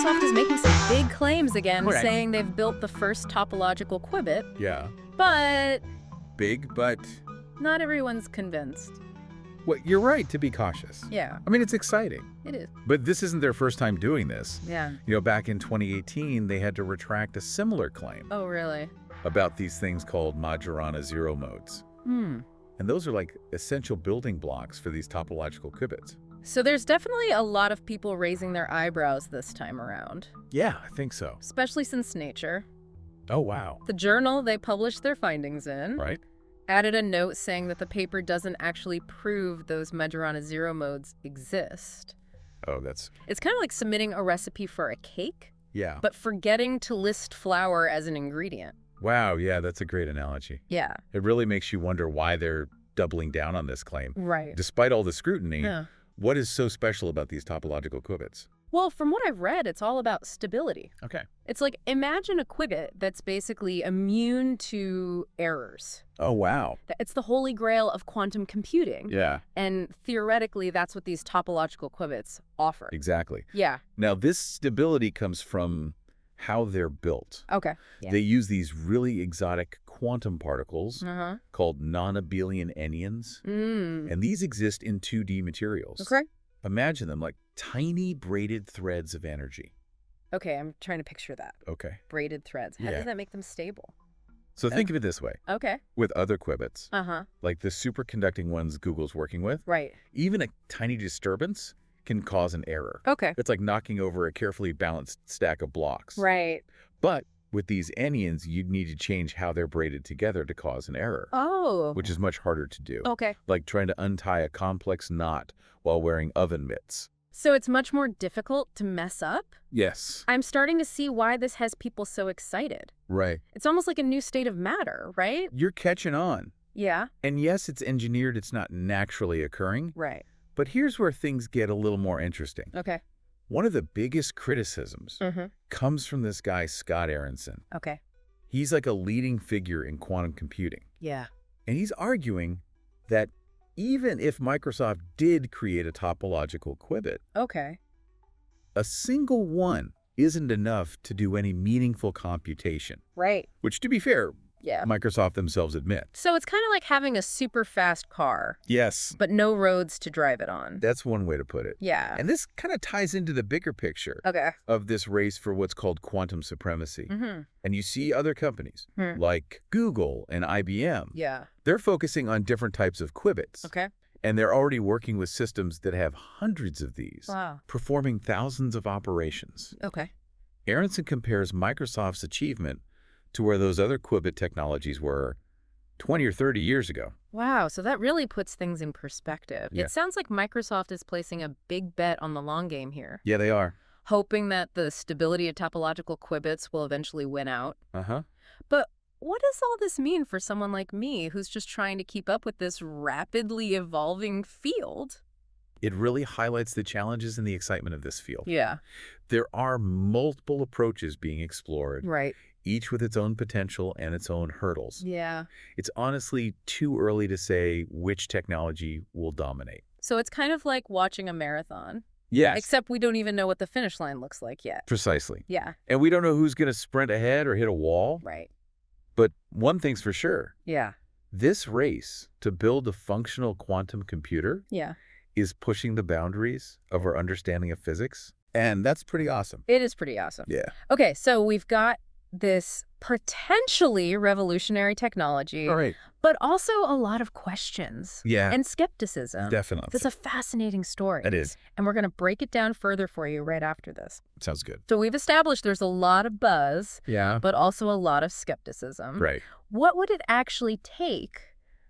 Microsoft is making some big claims again, Correct. saying they've built the first topological qubit, Yeah. but Big, but... not everyone's convinced. Well, you're right to be cautious. Yeah, I mean, it's exciting. it is. But this isn't their first time doing this. Yeah. You know, back in 2018, they had to retract a similar claim Oh, really? about these things called Majorana zero modes. Hmm. And those are like essential building blocks for these topological qubits. So there's definitely a lot of people raising their eyebrows this time around, Yeah, I think so. especially since Nature, Oh, wow. the journal they published their findings in, Right? added a note saying that the paper doesn't actually prove those Majorana zero modes exist. Oh, that's... It's kind of like submitting a recipe for a cake, Yeah. but forgetting to list flour as an ingredient. Wow, yeah, that's a great analogy. Yeah, It really makes you wonder why they're doubling down on this claim. right. Despite all the scrutiny, Yeah. what is so special about these topological qubits? Well, from what I've read, it's all about stability. Okay. It's like, imagine a qubit that's basically immune to errors. Oh, wow. It's the holy grail of quantum computing. Yeah, And theoretically, that's what these topological qubits offer. exactly. Yeah. Now, this stability comes from how they're built. Okay. Yeah. They use these really exotic quantum particles Uh-huh. called non-abelian anyons, and these exist in 2D materials. Okay. Imagine them like tiny braided threads of energy. Okay, I'm trying to picture that. Okay. Braided threads. How Yeah. does that make them stable? So think of it this way. Okay. With other qubits, Uh-huh. like the superconducting ones Google's working with, Right. even a tiny disturbance can cause an error. Okay. It's like knocking over a carefully balanced stack of blocks. Right. But with these anyons, you'd need to change how they're braided together to cause an error, Oh. which is much harder to do. Okay. Like trying to untie a complex knot while wearing oven mitts. So it's much more difficult to mess up? Yes. I'm starting to see why this has people so excited. Right. It's almost like a new state of matter, right? You're catching on. Yeah. And yes, it's engineered, it's not naturally occurring. Right. But here's where things get a little more interesting. Okay. One of the biggest criticisms Mm-hmm. comes from this guy, Scott Aronson. Okay. He's like a leading figure in quantum computing. Yeah. And he's arguing that even if Microsoft did create a topological qubit, Okay. a single one isn't enough to do any meaningful computation, Right. which, to be fair, Yeah. Microsoft themselves admit. So it's kind of like having a super fast car, Yes, but no roads to drive it on. that's one way to put it. Yeah. And this kind of ties into the bigger picture Okay. of this race for what's called quantum supremacy. Mm-hmm. And you see other companies Hmm. like Google and IBM. Yeah. They're focusing on different types of qubits. Okay. And they're already working with systems that have hundreds of these, Wow. performing thousands of operations. Okay. Aronson compares Microsoft's achievement to where those other qubit technologies were 20 or 30 years ago. Wow. So that really puts things in perspective. Yeah. It sounds like Microsoft is placing a big bet on the long game here, Yeah, they are. hoping that the stability of topological qubits will eventually win out. Uh-huh. But what does all this mean for someone like me who's just trying to keep up with this rapidly evolving field? It really highlights the challenges and the excitement of this field. Yeah. There are multiple approaches being explored, Right. each with its own potential and its own hurdles. Yeah. It's honestly too early to say which technology will dominate. So it's kind of like watching a marathon, Yes, except we don't even know what the finish line looks like yet. precisely. Yeah. And we don't know who's going to sprint ahead or hit a wall. Right. But one thing's for sure, Yeah. this race to build a functional quantum computer Yeah. is pushing the boundaries of our understanding of physics. And that's pretty awesome. It is pretty awesome. Yeah. Okay, so we've got this potentially revolutionary technology, All right. but also a lot of questions Yeah, and skepticism. definitely. That's a fascinating story. It is. And we're going to break it down further for you right after this. Sounds good. So we've established there's a lot of buzz, Yeah. but also a lot of skepticism. Right. What would it actually take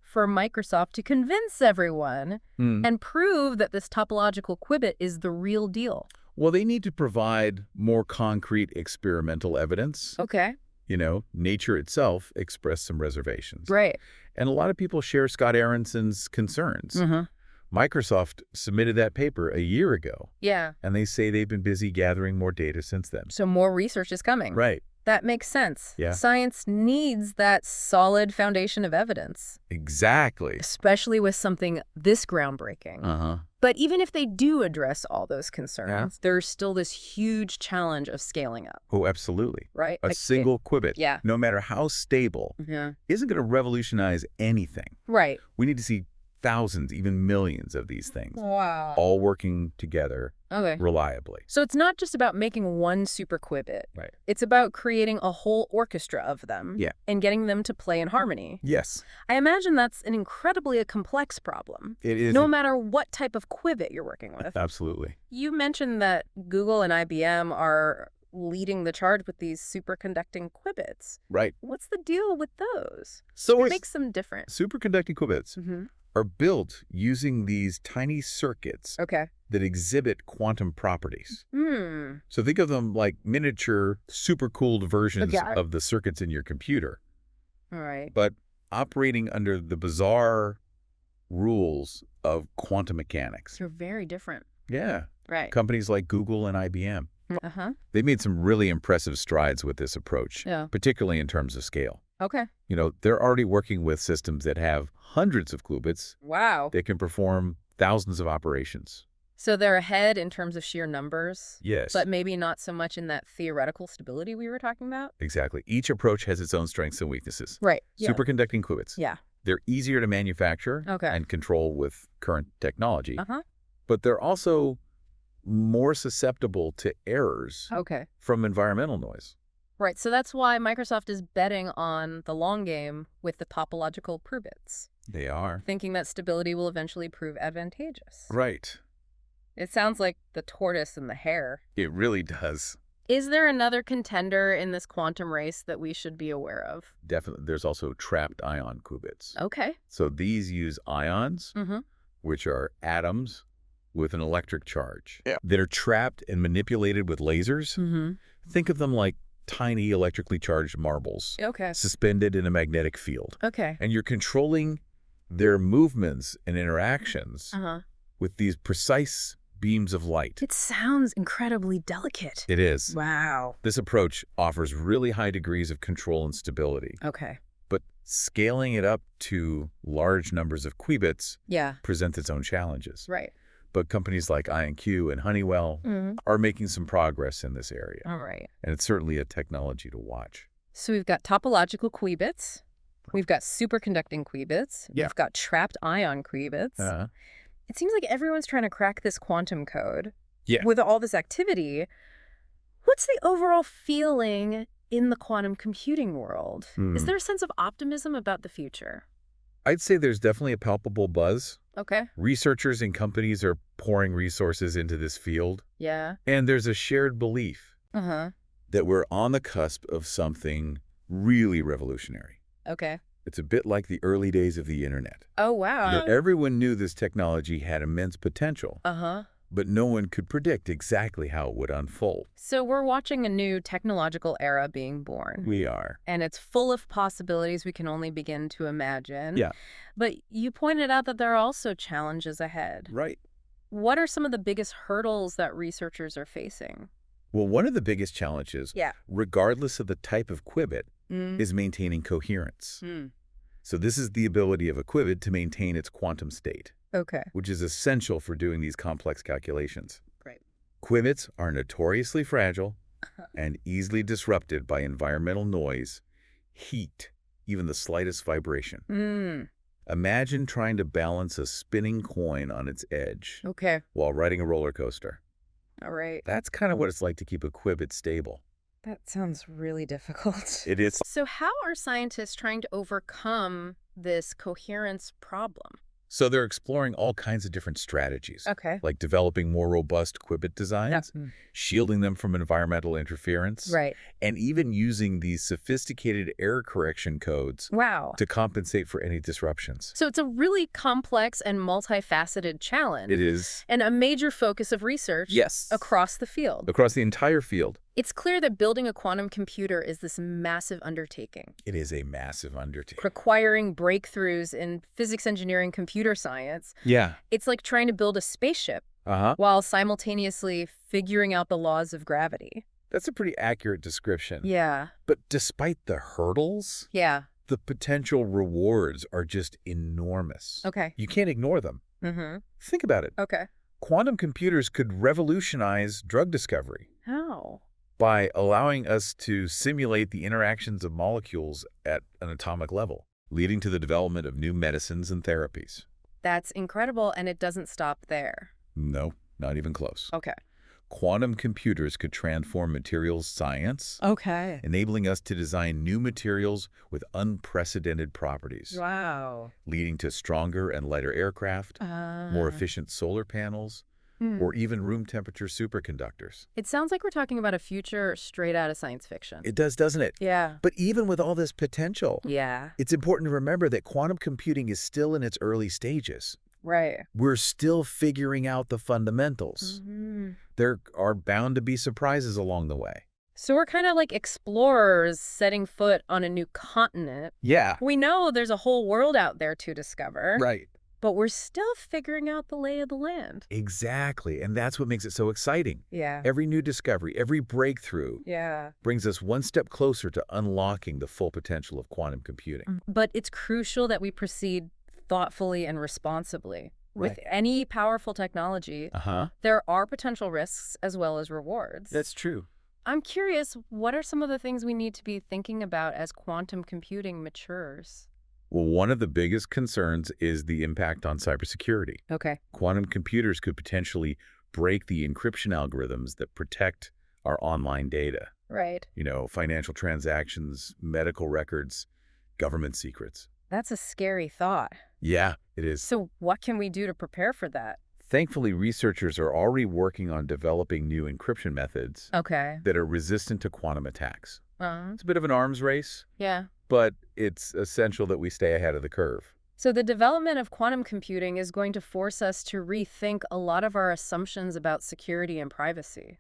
for Microsoft to convince everyone and prove that this topological qubit is the real deal? Well, they need to provide more concrete experimental evidence. Okay. You know, nature itself expressed some reservations. Right. And a lot of people share Scott Aronson's concerns. Mm-hmm. Microsoft submitted that paper a year ago, Yeah. and they say they've been busy gathering more data since then. So more research is coming. Right. That makes sense. Yeah. Science needs that solid foundation of evidence. Exactly. Especially with something this groundbreaking. Uh-huh. But even if they do address all those concerns, there's still this huge challenge of scaling up. Oh, absolutely. Right? A single qubit, yeah. no matter how stable, isn't going to revolutionize anything. Right. We need to see thousands, even millions of these things, Wow. all working together reliably. So it's not just about making one superqubit. Right. It's about creating a whole orchestra of them and getting them to play in harmony. Yes. I imagine that's an incredibly complex problem. It is. No matter what type of qubit you're working with. Absolutely. You mentioned that Google and IBM are leading the charge with these superconducting qubits. Right. What's the deal with those? So What makes them different? Superconducting qubits are built using these tiny circuits that exhibit quantum properties. So think of them like miniature, super-cooled versions of the circuits in your computer. All right. But operating under the bizarre rules of quantum mechanics. They're very different. Yeah. Right. Companies like Google and IBM. They made some really impressive strides with this approach, particularly in terms of scale. Okay. You know, they're already working with systems that have hundreds of qubits. Wow. That can perform thousands of operations. So they're ahead in terms of sheer numbers. Yes. But maybe not so much in that theoretical stability we were talking about? Exactly. Each approach has its own strengths and weaknesses. Right. Yeah. Superconducting qubits. Yeah. They're easier to manufacture and control with current technology. But they're also more susceptible to errors from environmental noise. Right. So that's why Microsoft is betting on the long game with the topological qubits. They are. Thinking that stability will eventually prove advantageous. Right. It sounds like the tortoise and the hare. It really does. Is there another contender in this quantum race that we should be aware of? Definitely. There's also trapped ion qubits. Okay. So these use ions, which are atoms with an electric charge that are trapped and manipulated with lasers. Think of them like tiny electrically charged marbles suspended in a magnetic field. And you're controlling their movements and interactions with these precise beams of light. It sounds incredibly delicate. It is. Wow. This approach offers really high degrees of control and stability. But scaling it up to large numbers of qubits presents its own challenges. Right. But companies like IonQ and Honeywell are making some progress in this area. All right. And it's certainly a technology to watch. So we've got topological qubits. We've got superconducting qubits. We've got trapped ion qubits. It seems like everyone's trying to crack this quantum code. With all this activity, what's the overall feeling in the quantum computing world? Is there a sense of optimism about the future? I'd say there's definitely a palpable buzz. Researchers and companies are pouring resources into this field. And there's a shared belief that we're on the cusp of something really revolutionary. It's a bit like the early days of the internet. Oh, wow. You know, everyone knew this technology had immense potential. But no one could predict exactly how it would unfold. So we're watching a new technological era being born. We are. And it's full of possibilities we can only begin to imagine. But you pointed out that there are also challenges ahead. Right. What are some of the biggest hurdles that researchers are facing? Well, one of the biggest challenges, regardless of the type of qubit, is maintaining coherence. So this is the ability of a qubit to maintain its quantum state. Which is essential for doing these complex calculations. Qubits are notoriously fragile and easily disrupted by environmental noise, heat, even the slightest vibration. Imagine trying to balance a spinning coin on its edge while riding a roller coaster. All right. That's kind of what it's like to keep a qubit stable. That sounds really difficult. It is. So how are scientists trying to overcome this coherence problem? So they're exploring all kinds of different strategies, like developing more robust qubit designs, shielding them from environmental interference, and even using these sophisticated error correction codes to compensate for any disruptions. So it's a really complex and multifaceted challenge. It is. And a major focus of research across the field. Across the entire field. It's clear that building a quantum computer is this massive undertaking. It is a massive undertaking. Requiring breakthroughs in physics, engineering, computer science. It's like trying to build a spaceship while simultaneously figuring out the laws of gravity. That's a pretty accurate description. Yeah. But despite the hurdles, the potential rewards are just enormous. Okay. You can't ignore them. Think about it. Okay. Quantum computers could revolutionize drug discovery. How? By allowing us to simulate the interactions of molecules at an atomic level, leading to the development of new medicines and therapies. That's incredible, and it doesn't stop there. No, not even close. Okay. Quantum computers could transform materials science, enabling us to design new materials with unprecedented properties. Wow. Leading to stronger and lighter aircraft, more efficient solar panels, or even room temperature superconductors. It sounds like we're talking about a future straight out of science fiction. It does, doesn't it? Yeah. But even with all this potential, it's important to remember that quantum computing is still in its early stages. Right. We're still figuring out the fundamentals. There are bound to be surprises along the way. So we're kind of like explorers setting foot on a new continent. Yeah. We know there's a whole world out there to discover. Right. But we're still figuring out the lay of the land. Exactly. And that's what makes it so exciting. Yeah. Every new discovery, every breakthrough brings us one step closer to unlocking the full potential of quantum computing. But it's crucial that we proceed thoughtfully and responsibly. With any powerful technology, there are potential risks as well as rewards. That's true. I'm curious, what are some of the things we need to be thinking about as quantum computing matures? Well, one of the biggest concerns is the impact on cybersecurity. Okay. Quantum computers could potentially break the encryption algorithms that protect our online data. Right. You know, financial transactions, medical records, government secrets. That's a scary thought. Yeah, it is. So what can we do to prepare for that? Thankfully, researchers are already working on developing new encryption methods that are resistant to quantum attacks. It's a bit of an arms race. Yeah. But it's essential that we stay ahead of the curve. So the development of quantum computing is going to force us to rethink a lot of our assumptions about security and privacy.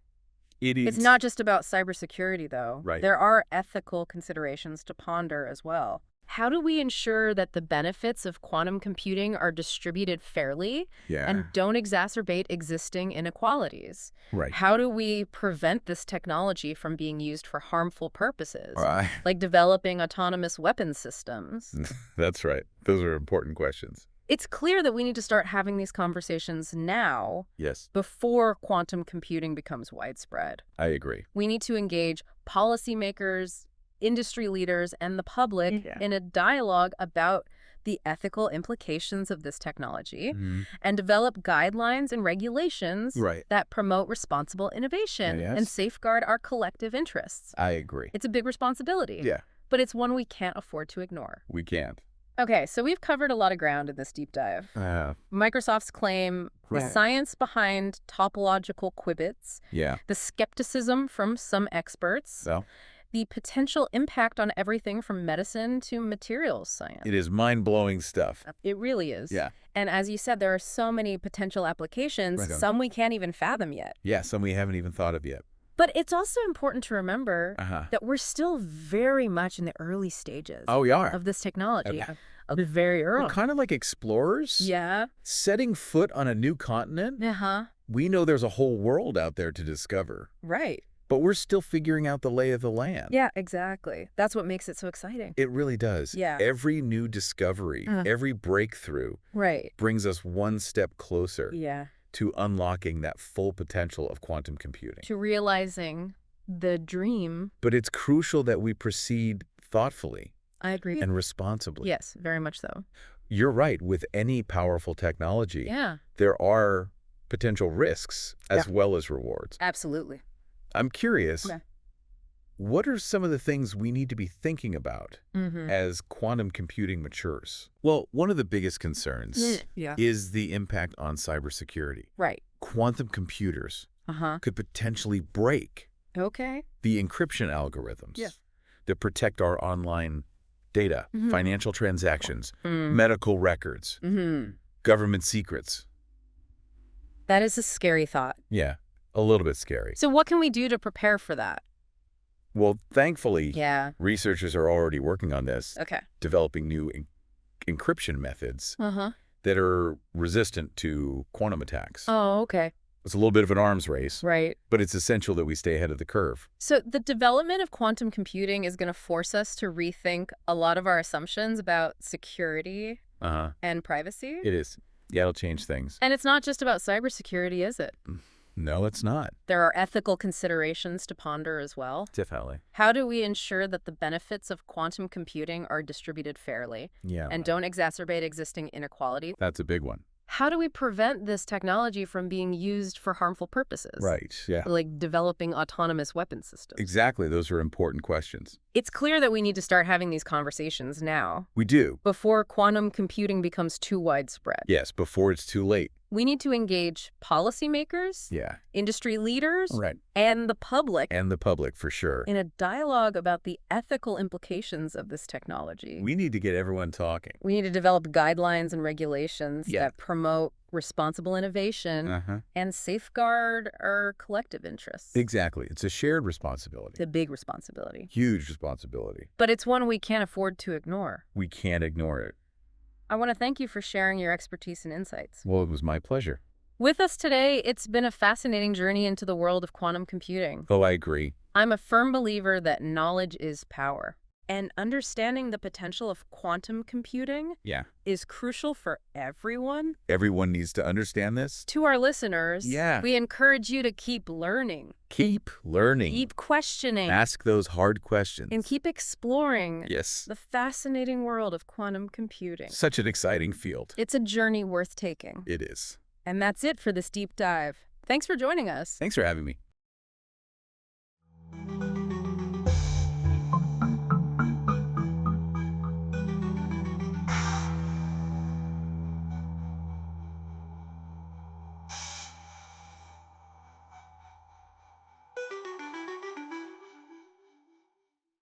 It's not just about cybersecurity, though. Right. There are ethical considerations to ponder as well. How do we ensure that the benefits of quantum computing are distributed fairly and don't exacerbate existing inequalities? Right. How do we prevent this technology from being used for harmful purposes, Right. like developing autonomous weapons systems? That's right. Those are important questions. It's clear that we need to start having these conversations now before quantum computing becomes widespread. I agree. We need to engage policymakers, industry leaders, and the public in a dialogue about the ethical implications of this technology and develop guidelines and regulations that promote responsible innovation and safeguard our collective interests. I agree. It's a big responsibility. Yeah. But it's one we can't afford to ignore. We can't. Okay, so we've covered a lot of ground in this deep dive. Microsoft's claim, the science behind topological qubits, the skepticism from some experts, the potential impact on everything from medicine to materials science. It is mind-blowing stuff. It really is. Yeah. And as you said, there are so many potential applications, some we can't even fathom yet. Yeah, some we haven't even thought of yet. But it's also important to remember that we're still very much in the early stages of this technology. Very early. We're kind of like explorers. Yeah. Setting foot on a new continent. We know there's a whole world out there to discover. Right. But we're still figuring out the lay of the land. Yeah, exactly. That's what makes it so exciting. It really does. Yeah. Every new discovery, every breakthrough brings us one step closer to unlocking that full potential of quantum computing. To realizing the dream. But it's crucial that we proceed thoughtfully. I agree. And responsibly. Yes, very much so. You're right. With any powerful technology, there are potential risks as well as rewards. Absolutely. I'm curious, what are some of the things we need to be thinking about as quantum computing matures? Well, one of the biggest concerns is the impact on cybersecurity. Right. Quantum computers could potentially break the encryption algorithms that protect our online data, financial transactions, medical records, government secrets. That is a scary thought. Yeah. A little bit scary. So what can we do to prepare for that? Well, thankfully, researchers are already working on this, developing new encryption methods that are resistant to quantum attacks. Oh, okay. It's a little bit of an arms race. Right. But it's essential that we stay ahead of the curve. So the development of quantum computing is going to force us to rethink a lot of our assumptions about security and privacy. It is. Yeah, it'll change things. And it's not just about cybersecurity, is it? No, it's not. There are ethical considerations to ponder as well. Definitely. How do we ensure that the benefits of quantum computing are distributed fairly and don't exacerbate existing inequality? That's a big one. How do we prevent this technology from being used for harmful purposes? Right, yeah. Like developing autonomous weapon systems. Exactly. Those are important questions. It's clear that we need to start having these conversations now. We do. Before quantum computing becomes too widespread. Yes, before it's too late. We need to engage policymakers, industry leaders, and the public. And the public, for sure. In a dialogue about the ethical implications of this technology. We need to get everyone talking. We need to develop guidelines and regulations that promote responsible innovation and safeguard our collective interests. Exactly. It's a shared responsibility. It's a big responsibility. Huge responsibility. But it's one we can't afford to ignore. We can't ignore it. I want to thank you for sharing your expertise and insights. Well, it was my pleasure. With us today, it's been a fascinating journey into the world of quantum computing. Oh, I agree. I'm a firm believer that knowledge is power. And understanding the potential of quantum computing is crucial for everyone. Everyone needs to understand this. To our listeners, we encourage you to keep learning. Keep learning. Keep questioning. Ask those hard questions. And keep exploring the fascinating world of quantum computing. Such an exciting field. It's a journey worth taking. It is. And that's it for this deep dive. Thanks for joining us. Thanks for having me.